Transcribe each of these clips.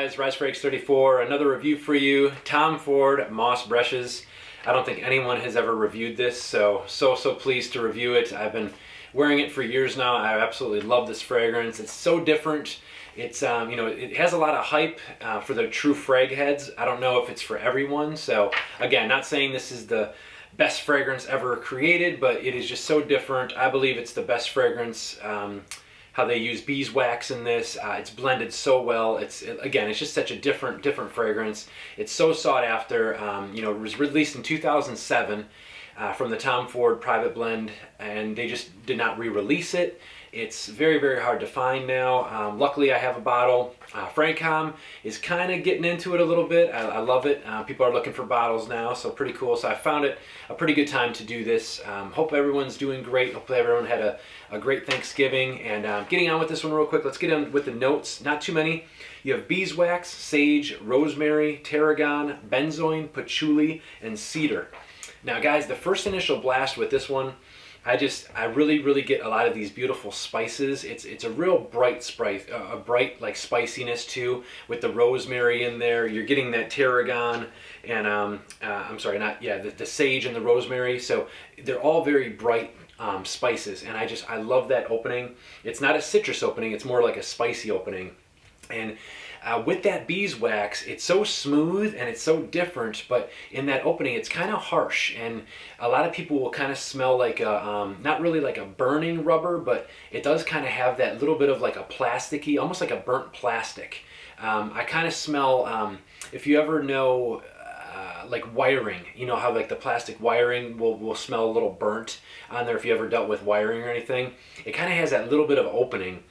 guys, RiseFrakes34, another review for you. Tom Ford Moss Breches. I don't think anyone has ever reviewed this, so pleased to review it. I've been wearing it for years now. I absolutely love this fragrance. It's so different. It's it has a lot of hype for the true frag heads. I don't know if it's for everyone. So again, not saying this is the best fragrance ever created, but it is just so different. I believe it's the best fragrance. How they use beeswax in this. It's blended so well. Again, it's just such a different fragrance. It's so sought after. It was released in 2007 from the Tom Ford Private Blend, and they just did not re-release it. It's very, very hard to find now. Luckily, I have a bottle. Francom is kind of getting into it a little bit. I love it. People are looking for bottles now, so pretty cool. So I found it a pretty good time to do this. Hope everyone's doing great. Hopefully everyone had a great Thanksgiving. And getting on with this one real quick, let's get on with the notes. Not too many. You have beeswax, sage, rosemary, tarragon, benzoin, patchouli, and cedar. Now guys, the first initial blast with this one, I really get a lot of these beautiful spices. It's a real bright spice, a bright like spiciness too, with the rosemary in there. You're getting that tarragon and the sage and the rosemary. So they're all very bright spices, and I love that opening. It's not a citrus opening; it's more like a spicy opening. And with that beeswax, it's so smooth and it's so different, but in that opening, it's kind of harsh. And a lot of people will kind of smell like a, not really like a burning rubber, but it does kind of have that little bit of like a plasticky, almost like a burnt plastic. I kind of smell, if you ever know, like wiring, you know how like the plastic wiring will smell a little burnt on there if you ever dealt with wiring or anything. It kind of has that little bit of opening.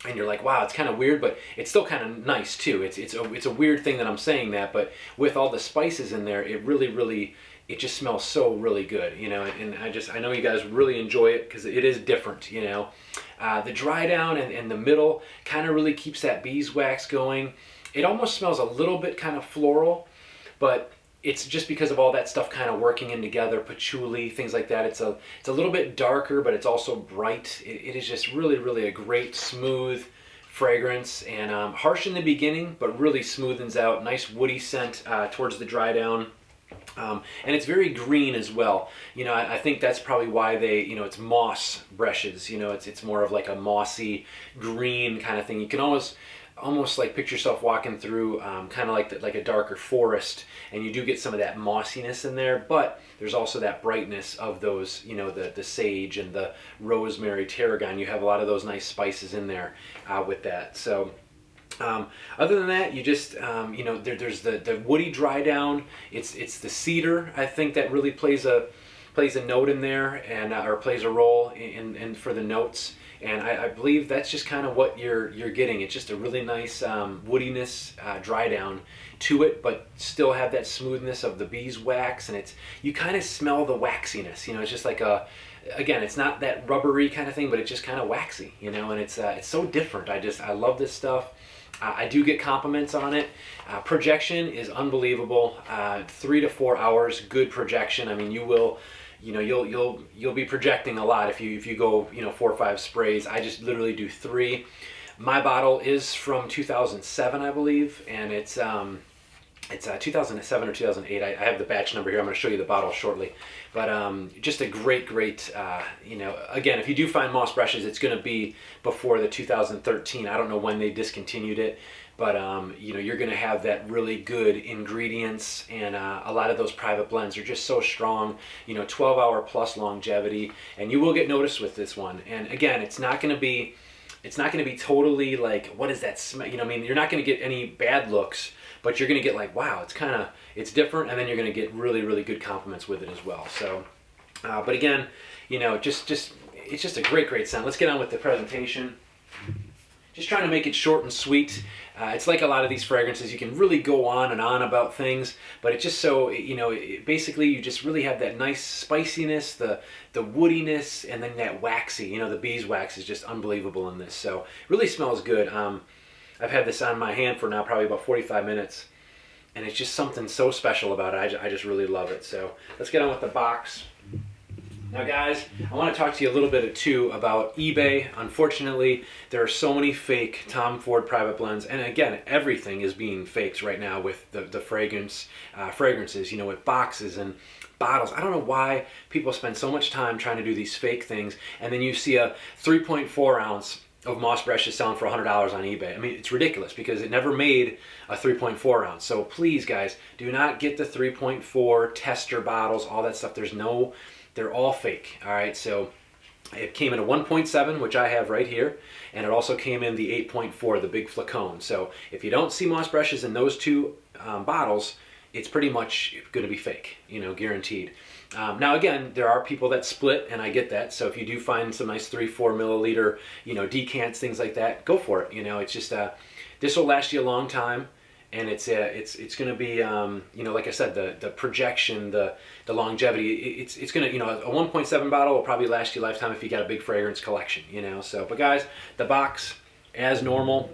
And you're like, wow, it's kind of weird, but it's still kind of nice too. It's a weird thing that I'm saying that, but with all the spices in there, it really, it just smells so really good, you know. And I know you guys really enjoy it because it is different, you know. The dry down and the middle kind of really keeps that beeswax going. It almost smells a little bit kind of floral, but it's just because of all that stuff kind of working in together, patchouli, things like that. It's a little bit darker, but it's also bright. It is just really a great, smooth fragrance, and harsh in the beginning, but really smoothens out. Nice woody scent towards the dry down. And it's very green as well. You know, I think that's probably why they, you know, it's moss Breches. You know, it's more of like a mossy green kind of thing. You can almost like picture yourself walking through kind of like a darker forest, and you do get some of that mossiness in there, but there's also that brightness of those, you know, the sage and the rosemary, tarragon. You have a lot of those nice spices in there with that. So other than that, you just there's the woody dry down. It's the cedar, I think, that really plays a note in there, and or plays a role in for the notes. And I believe that's just kind of what you're getting. It's just a really nice woodiness, dry down to it, but still have that smoothness of the beeswax, and you kind of smell the waxiness. You know, it's just like again, it's not that rubbery kind of thing, but it's just kind of waxy. You know, and it's so different. I love this stuff. I do get compliments on it. Projection is unbelievable. 3 to 4 hours, good projection. I mean, you'll be projecting a lot if you go 4 or 5 sprays. I just literally do 3. My bottle is from 2007, I believe, and it's 2007 or 2008. I have the batch number here. I'm going to show you the bottle shortly, but just a great again, if you do find Moss Breches, it's going to be before the 2013. I don't know when they discontinued it, but you're going to have that really good ingredients, and a lot of those private blends are just so strong. 12-hour plus longevity, and you will get noticed with this one. And again, it's not going to be totally like, what is that smell? I mean, you're not going to get any bad looks, but you're going to get like, wow, it's different, and then you're going to get really good compliments with it as well. So, but again, it's just a great scent. Let's get on with the presentation. Just trying to make it short and sweet. It's like a lot of these fragrances, you can really go on and on about things, but it's just so, basically you just really have that nice spiciness, the woodiness, and then that waxy, the beeswax is just unbelievable in this. So it really smells good. I've had this on my hand for now probably about 45 minutes, and it's just something so special about it. I just really love it. So let's get on with the box. Now guys, I want to talk to you a little bit too about eBay. Unfortunately, there are so many fake Tom Ford private blends, and again, everything is being faked right now with the fragrances, you know, with boxes and bottles. I don't know why people spend so much time trying to do these fake things, and then you see a 3.4 ounce of Moss Breches selling for $100 on eBay. I mean, it's ridiculous because it never made a 3.4 ounce. So please, guys, do not get the 3.4 tester bottles, all that stuff. They're all fake. All right, so it came in a 1.7, which I have right here, and it also came in the 8.4, the big flacon. So if you don't see Moss Breches in those two bottles, it's pretty much going to be fake, you know, guaranteed. Now again, there are people that split, and I get that. So if you do find some nice 3-4 milliliter, you know, decants, things like that, go for it. You know, it's just this will last you a long time, and it's going to be you know, like I said, the projection, the longevity. It's going to, you know, a 1.7 bottle will probably last you a lifetime if you got a big fragrance collection. You know, so but guys, the box as normal,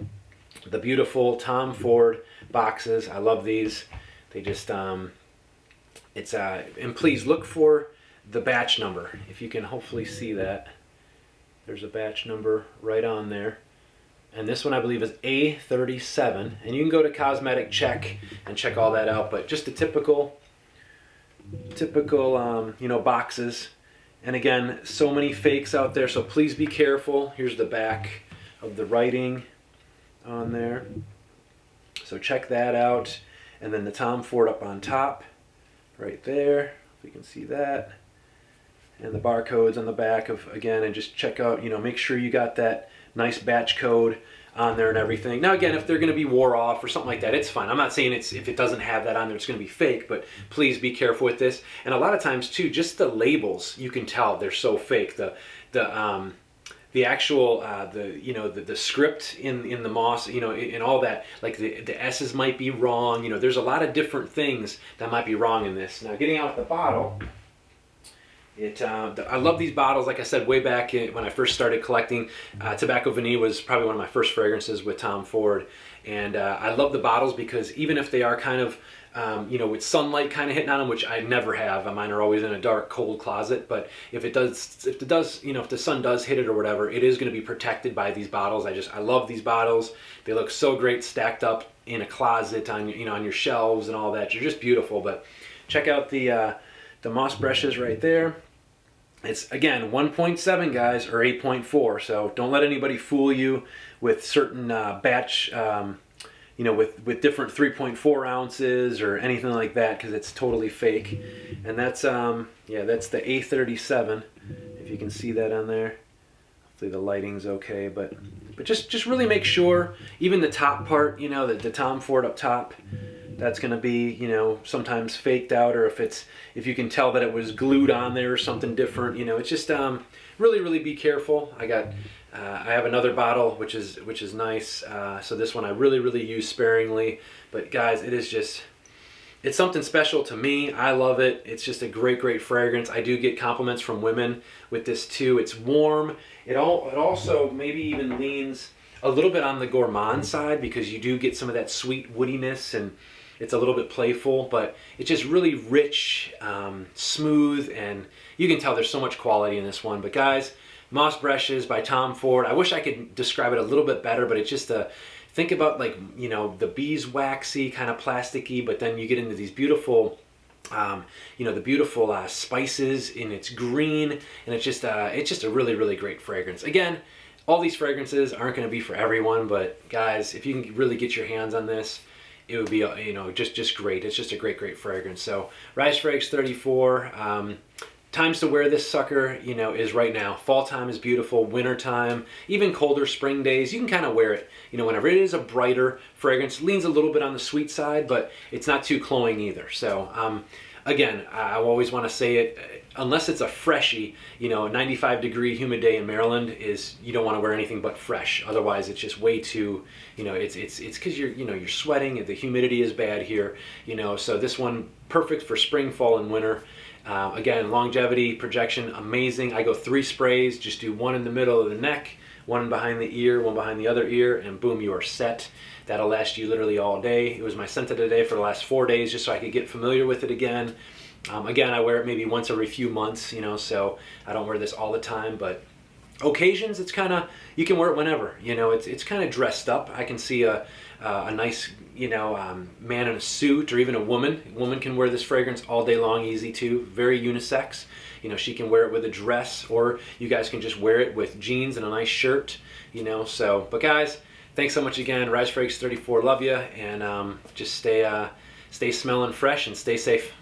the beautiful Tom Ford boxes. I love these. They just and please look for the batch number. If you can hopefully see that. There's a batch number right on there. And this one I believe is A37. And you can go to Cosmetic Check and check all that out. But just the typical you know, boxes. And again, so many fakes out there, so please be careful. Here's the back of the writing on there. So check that out. And then the Tom Ford up on top. Right there, if you can see that, and the barcodes on the back of, again, and just check out, you know, make sure you got that nice batch code on there and everything. Now again, if they're going to be wore off or something like that, it's fine. I'm not saying if it doesn't have that on there, it's going to be fake, but please be careful with this. And a lot of times too, just the labels, you can tell they're so fake. The actual you know, the script in the Moss, you know, and all that, like the S's might be wrong. You know, there's a lot of different things that might be wrong in this. Now, getting out the bottle, I love these bottles. Like I said, way back when I first started collecting, Tobacco Vanille was probably one of my first fragrances with Tom Ford, and I love the bottles because even if they are kind of you know, with sunlight kind of hitting on them, which I never have. Mine are always in a dark, cold closet. But if it does, you know, if the sun does hit it or whatever, it is going to be protected by these bottles. I love these bottles. They look so great stacked up in a closet on, you know, on your shelves and all that. You're just beautiful. But check out the Moss Breches right there. It's again 1.7, guys, or 8.4. So don't let anybody fool you with certain batch. You know, with different 3.4 ounces or anything like that, because it's totally fake. And that's yeah, that's the A37, if you can see that on there. Hopefully the lighting's okay, but just really make sure, even the top part, you know, the Tom Ford up top, that's going to be, you know, sometimes faked out, or if you can tell that it was glued on there or something different, you know. It's just really be careful. I have another bottle which is nice, so this one I really use sparingly. But guys, it's something special to me. I love it. It's just a great fragrance. I do get compliments from women with this too. It's warm. It also maybe even leans a little bit on the gourmand side, because you do get some of that sweet woodiness, and it's a little bit playful, but it's just really rich, smooth, and you can tell there's so much quality in this one. But guys, Moss Breches by Tom Ford. I wish I could describe it a little bit better, but it's just think about, like, you know, the beeswaxy, kind of plasticky, but then you get into these beautiful, you know, the beautiful spices, and it's green, and it's just a really great fragrance. Again, all these fragrances aren't going to be for everyone, but guys, if you can really get your hands on this, it would be, you know, just great. It's just a great fragrance. So Rise Fragrance 34. Times to wear this sucker, you know, is right now. Fall time is beautiful, winter time, even colder spring days, you can kind of wear it, you know, whenever. It is a brighter fragrance, leans a little bit on the sweet side, but it's not too cloying either. So again, I always want to say it, unless it's a freshie, you know, a 95-degree humid day in Maryland you don't want to wear anything but fresh. Otherwise, it's just way too, you know, it's because you're sweating, the humidity is bad here, you know. So this one, perfect for spring, fall, and winter. Again, longevity, projection, amazing. I go 3 sprays, just do one in the middle of the neck, one behind the ear, one behind the other ear, and boom, you are set. That'll last you literally all day. It was my scent of the day for the last 4 days, just so I could get familiar with it again. Again, I wear it maybe once every few months, you know, so I don't wear this all the time, but occasions, it's kind of, you can wear it whenever, you know, it's kind of dressed up. I can see a nice, you know, man in a suit, or even a woman can wear this fragrance all day long, easy too, very unisex. You know, she can wear it with a dress, or you guys can just wear it with jeans and a nice shirt, you know. So, but guys, thanks so much again. Rise Fragrance 34, love you, and just stay smelling fresh and stay safe.